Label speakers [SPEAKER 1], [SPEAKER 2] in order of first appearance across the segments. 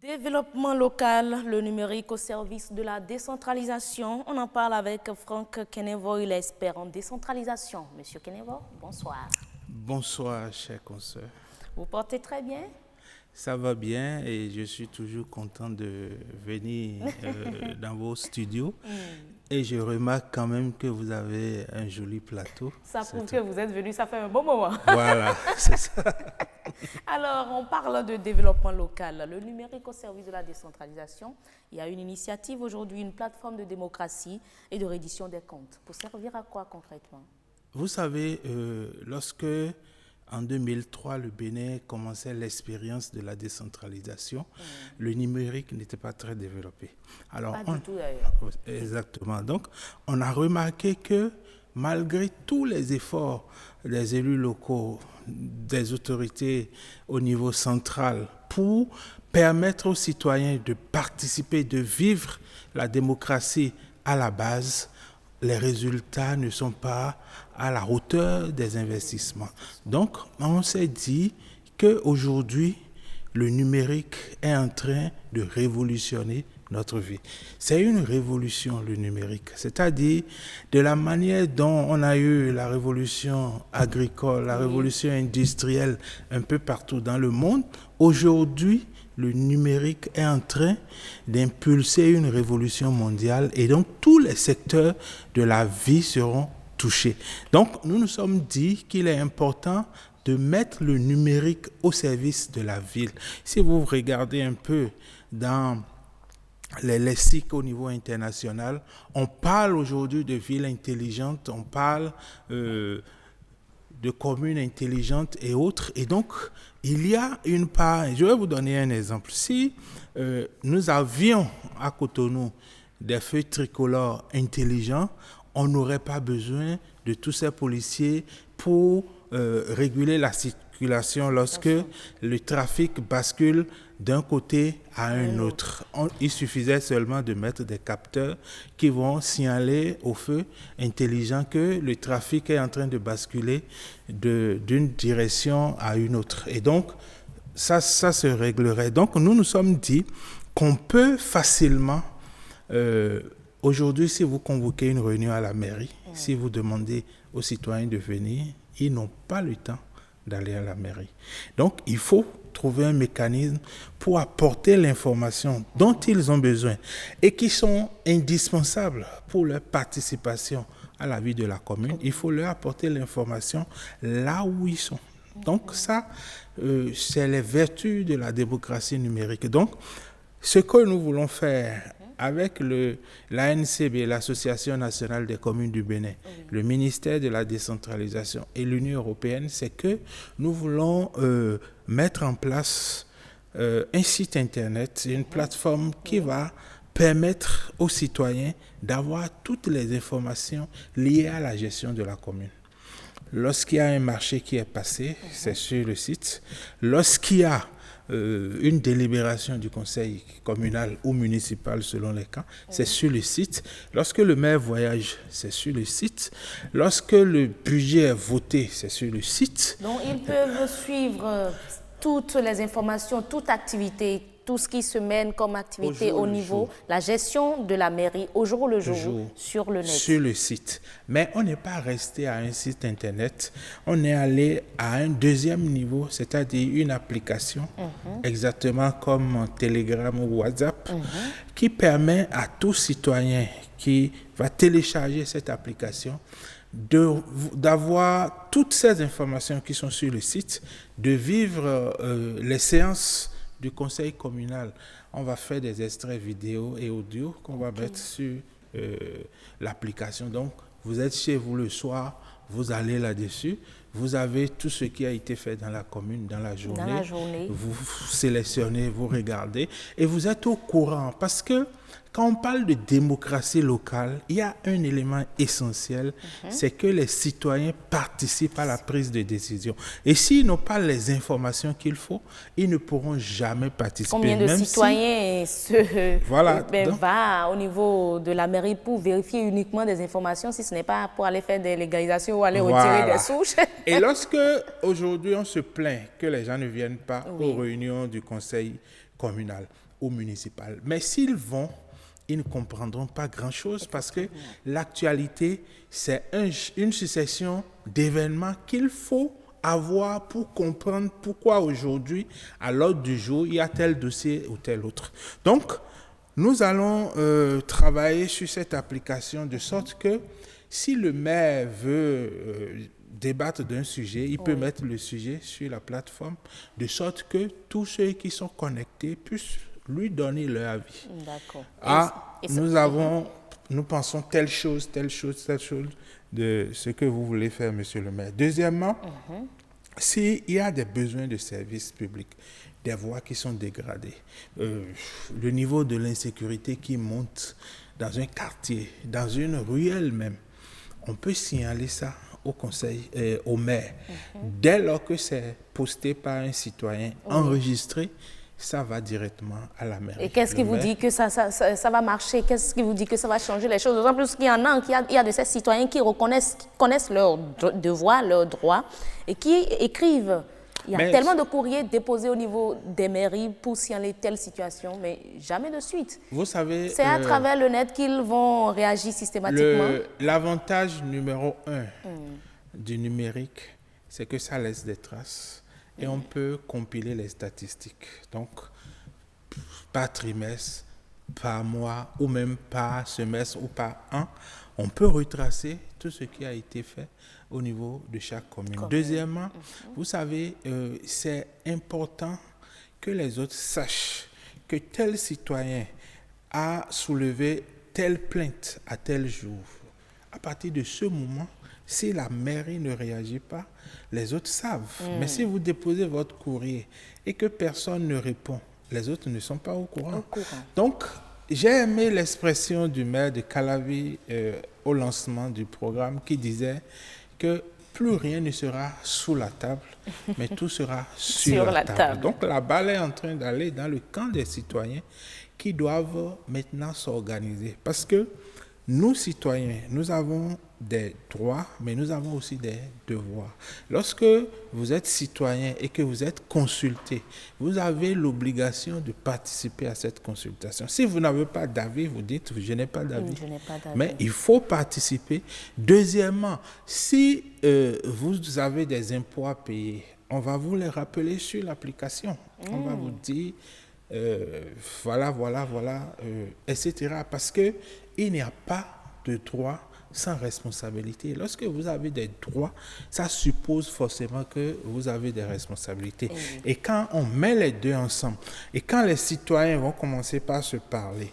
[SPEAKER 1] Développement local, le numérique au service de la décentralisation. On en parle avec Franck Kenevo, il est expert en décentralisation. Monsieur Kenevo, bonsoir.
[SPEAKER 2] Bonsoir, chers consoeurs.
[SPEAKER 1] Vous portez très bien?
[SPEAKER 2] Ça va bien et je suis toujours content de venir dans vos studios. Et je remarque quand même que vous avez un joli plateau.
[SPEAKER 1] Ça prouve que vous êtes venu, ça fait un bon moment.
[SPEAKER 2] Voilà, c'est ça.
[SPEAKER 1] Alors, on parle de développement local, le numérique au service de la décentralisation. Il y a une initiative aujourd'hui, une plateforme de démocratie et de reddition des comptes. Pour servir à quoi concrètement?
[SPEAKER 2] Vous savez, lorsque en 2003, le Bénin commençait l'expérience de la décentralisation, le numérique n'était pas très développé. Alors,
[SPEAKER 1] Pas du tout d'ailleurs.
[SPEAKER 2] Exactement. Donc, on a remarqué que malgré tous les efforts des élus locaux, des autorités au niveau central pour permettre aux citoyens de participer, de vivre la démocratie à la base, les résultats ne sont pas à la hauteur des investissements. Donc, on s'est dit qu'aujourd'hui, le numérique est en train de révolutionner notre vie. C'est une révolution, le numérique. C'est-à-dire, de la manière dont on a eu la révolution agricole, la révolution industrielle un peu partout dans le monde, aujourd'hui, le numérique est en train d'impulser une révolution mondiale et donc tous les secteurs de la vie seront touchés. Donc, nous nous sommes dit qu'il est important de mettre le numérique au service de la ville. Si vous regardez un peu dans les lexiques au niveau international, on parle aujourd'hui de villes intelligentes, on parle de communes intelligentes et autres. Et donc, il y a une part, je vais vous donner un exemple. Si nous avions à Cotonou des feux tricolores intelligents, on n'aurait pas besoin de tous ces policiers pour réguler la circulation lorsque le trafic bascule d'un côté à un autre. Il suffisait seulement de mettre des capteurs qui vont signaler au feu intelligent que le trafic est en train de basculer d'une direction à une autre. Et donc, ça se réglerait. Donc, nous nous sommes dit qu'on peut facilement, aujourd'hui, si vous convoquez une réunion à la mairie, si vous demandez aux citoyens de venir, ils n'ont pas le temps d'aller à la mairie. Donc, il faut trouver un mécanisme pour apporter l'information dont ils ont besoin et qui sont indispensables pour leur participation à la vie de la commune. Il faut leur apporter l'information là où ils sont. Donc, ça, c'est les vertus de la démocratie numérique. Donc, ce que nous voulons faire avec l'ANCB, l'Association nationale des communes du Bénin, le ministère de la décentralisation et l'Union européenne, c'est que nous voulons mettre en place un site internet, une plateforme qui va permettre aux citoyens d'avoir toutes les informations liées à la gestion de la commune. Lorsqu'il y a un marché qui est passé, c'est sur le site. Lorsqu'il y a une délibération du conseil communal ou municipal selon les cas, c'est sur le site. Lorsque le maire voyage, c'est sur le site. Lorsque le budget est voté, c'est sur le site.
[SPEAKER 1] Donc, ils peuvent suivre toutes les informations, toute activité, tout ce qui se mène comme activité au niveau, la gestion de la mairie au jour le jour, sur le net.
[SPEAKER 2] Sur le site. Mais on n'est pas resté à un site internet, on est allé à un deuxième niveau, c'est-à-dire une application, exactement comme Telegram ou WhatsApp, qui permet à tout citoyen qui va télécharger cette application d'avoir toutes ces informations qui sont sur le site, de vivre les séances du conseil communal. On va faire des extraits vidéo et audio qu'on va mettre sur l'application. Donc, vous êtes chez vous le soir, vous allez là-dessus, vous avez tout ce qui a été fait dans la commune, dans la journée. Vous sélectionnez, vous regardez et vous êtes au courant parce que quand on parle de démocratie locale, il y a un élément essentiel, c'est que les citoyens participent à la prise de décision. Et s'ils n'ont pas les informations qu'il faut, ils ne pourront jamais participer.
[SPEAKER 1] Combien de citoyens va au niveau de la mairie pour vérifier uniquement des informations, si ce n'est pas pour aller faire des légalisations ou aller retirer des souches?
[SPEAKER 2] Et lorsque aujourd'hui on se plaint que les gens ne viennent pas aux réunions du conseil communal, au municipal. Mais s'ils vont, ils ne comprendront pas grand-chose parce que l'actualité, c'est une succession d'événements qu'il faut avoir pour comprendre pourquoi aujourd'hui, à l'ordre du jour, il y a tel dossier ou tel autre. Donc, nous allons travailler sur cette application de sorte que si le maire veut débattre d'un sujet, il peut mettre le sujet sur la plateforme de sorte que tous ceux qui sont connectés puissent lui donner leur avis.
[SPEAKER 1] D'accord.
[SPEAKER 2] Nous pensons telle chose de ce que vous voulez faire, monsieur le maire. Deuxièmement, s'il y a des besoins de services publics, des voies qui sont dégradées, le niveau de l'insécurité qui monte dans un quartier, dans une ruelle même, on peut signaler ça au conseil, au maire. Dès lors que c'est posté par un citoyen enregistré, ça va directement à la mairie.
[SPEAKER 1] Et qu'est-ce qui vous dit que ça va marcher? Qu'est-ce qui vous dit que ça va changer les choses? D'autant plus qu'il y en a, il y a de ces citoyens qui connaissent leurs devoirs, leurs droits et qui écrivent. Il y a tellement de courriers déposés au niveau des mairies pour signaler telle situation, mais jamais de suite.
[SPEAKER 2] Vous savez...
[SPEAKER 1] C'est à travers le net qu'ils vont réagir systématiquement.
[SPEAKER 2] L'avantage numéro 1 du numérique, c'est que ça laisse des traces. Et on peut compiler les statistiques. Donc, par trimestre, par mois, ou même par semestre ou par an, on peut retracer tout ce qui a été fait au niveau de chaque commune. Deuxièmement, vous savez, c'est important que les autres sachent que tel citoyen a soulevé telle plainte à tel jour. À partir de ce moment, si la mairie ne réagit pas, les autres savent. Mais si vous déposez votre courrier et que personne ne répond, les autres ne sont pas au courant. Donc, j'ai aimé l'expression du maire de Calavi au lancement du programme qui disait que plus rien ne sera sous la table, mais tout sera sur la table. Donc, la balle est en train d'aller dans le camp des citoyens qui doivent maintenant s'organiser. Parce que nous, citoyens, nous avons des droits, mais nous avons aussi des devoirs. Lorsque vous êtes citoyen et que vous êtes consulté, vous avez l'obligation de participer à cette consultation. Si vous n'avez pas d'avis, vous dites « je n'ai pas d'avis ». Mais il faut participer. Deuxièmement, si vous avez des impôts à payer, on va vous les rappeler sur l'application. On va vous dire voilà, etc. Parce qu'il n'y a pas de droit sans responsabilité. Lorsque vous avez des droits, ça suppose forcément que vous avez des responsabilités. Et quand on met les deux ensemble, et quand les citoyens vont commencer par se parler,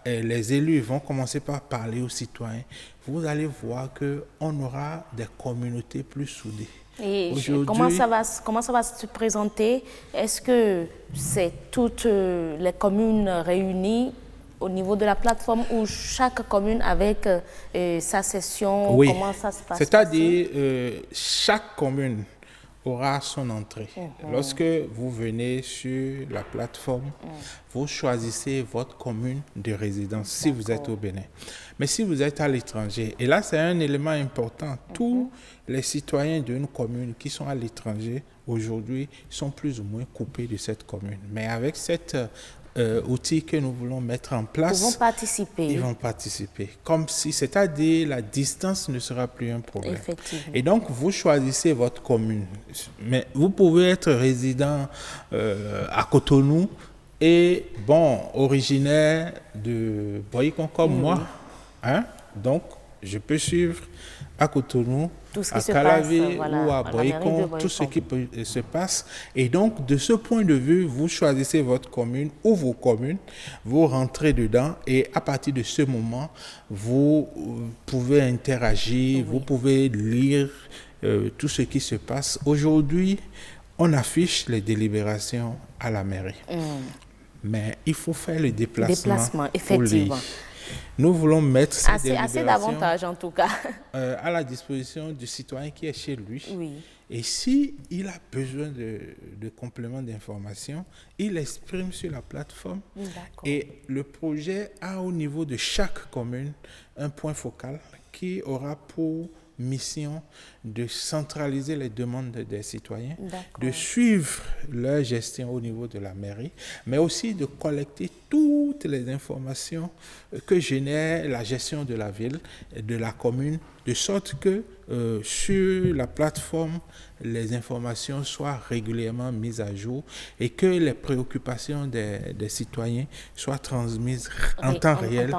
[SPEAKER 2] les élus vont commencer par parler aux citoyens, vous allez voir qu'on aura des communautés plus soudées.
[SPEAKER 1] Et comment ça va se présenter? Est-ce que c'est toutes les communes réunies au niveau de la plateforme ou chaque commune avec sa session?
[SPEAKER 2] Oui.
[SPEAKER 1] Comment ça se passe?
[SPEAKER 2] C'est-à-dire chaque commune aura son entrée. Lorsque vous venez sur la plateforme, vous choisissez votre commune de résidence si vous êtes au Bénin. Mais si vous êtes à l'étranger, et là c'est un élément important, tous les citoyens d'une commune qui sont à l'étranger aujourd'hui sont plus ou moins coupés de cette commune. Mais avec cet outil que nous voulons mettre en place,
[SPEAKER 1] ils vont participer.
[SPEAKER 2] Ils vont participer. Comme si, c'est-à-dire la distance ne sera plus un problème.
[SPEAKER 1] Effectivement.
[SPEAKER 2] Et donc, vous choisissez votre commune. Mais vous pouvez être résident à Cotonou et, originaire de Boycon comme moi. Hein? Donc, je peux suivre à Cotonou, à Calavi ou à Boycon, tout ce qui se passe. Et donc, de ce point de vue, vous choisissez votre commune ou vos communes, vous rentrez dedans et à partir de ce moment, vous pouvez interagir, vous pouvez lire tout ce qui se passe. Aujourd'hui, on affiche les délibérations à la mairie. Mais il faut faire le déplacement
[SPEAKER 1] effectivement.
[SPEAKER 2] Nous voulons mettre ces délibérations
[SPEAKER 1] assez d'avantages en tout cas
[SPEAKER 2] à la disposition du citoyen qui est chez lui.
[SPEAKER 1] Oui.
[SPEAKER 2] Et s'il a besoin de compléments d'information, il exprime sur la plateforme. Et le projet a au niveau de chaque commune un point focal qui aura pour mission de centraliser les demandes des citoyens,
[SPEAKER 1] D'accord.
[SPEAKER 2] de suivre leur gestion au niveau de la mairie, mais aussi de collecter toutes les informations que génère la gestion de la ville, de la commune, de sorte que sur la plateforme, les informations soient régulièrement mises à jour et que les préoccupations des citoyens soient transmises en temps réel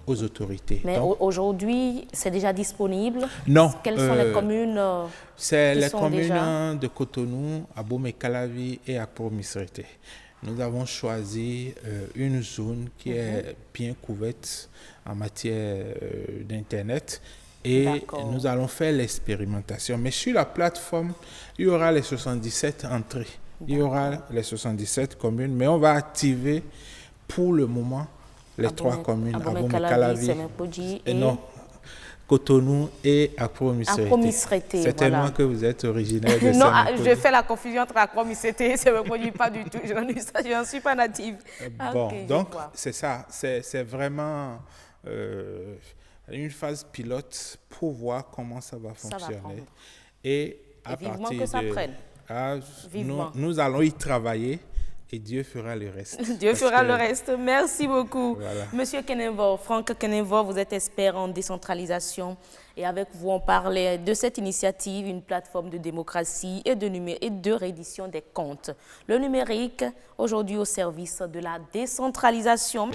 [SPEAKER 2] aux autorités.
[SPEAKER 1] Mais aujourd'hui, c'est déjà disponible?
[SPEAKER 2] Non.
[SPEAKER 1] Quelles sont les communes
[SPEAKER 2] c'est les communes de Cotonou, Abomey-Calavi et Akpo-Missérété. Nous avons choisi une zone qui est bien couverte en matière d'Internet. Et nous allons faire l'expérimentation. Mais sur la plateforme, il y aura les 77 entrées. Il y aura les 77 communes, mais on va activer pour le moment les 3 communes.
[SPEAKER 1] Abomey-Calavi,
[SPEAKER 2] Cotonou et Akpo-Missérété. C'est tellement que vous êtes originaire de
[SPEAKER 1] Non, je fais la confusion entre Akpo-Missérété et Semenkodji, pas du tout. Je n'en suis pas native.
[SPEAKER 2] Bon, okay, donc c'est ça. C'est vraiment... une phase pilote pour voir comment ça va fonctionner. Et à partir
[SPEAKER 1] que ça prenne.
[SPEAKER 2] Nous allons y travailler et Dieu fera le reste.
[SPEAKER 1] Dieu fera le reste. Merci beaucoup.
[SPEAKER 2] Voilà.
[SPEAKER 1] Monsieur Kenenvo, Franck Kenenvo, vous êtes expert en décentralisation et avec vous, on parlait de cette initiative, une plateforme de démocratie et de reddition des comptes. Le numérique, aujourd'hui au service de la décentralisation.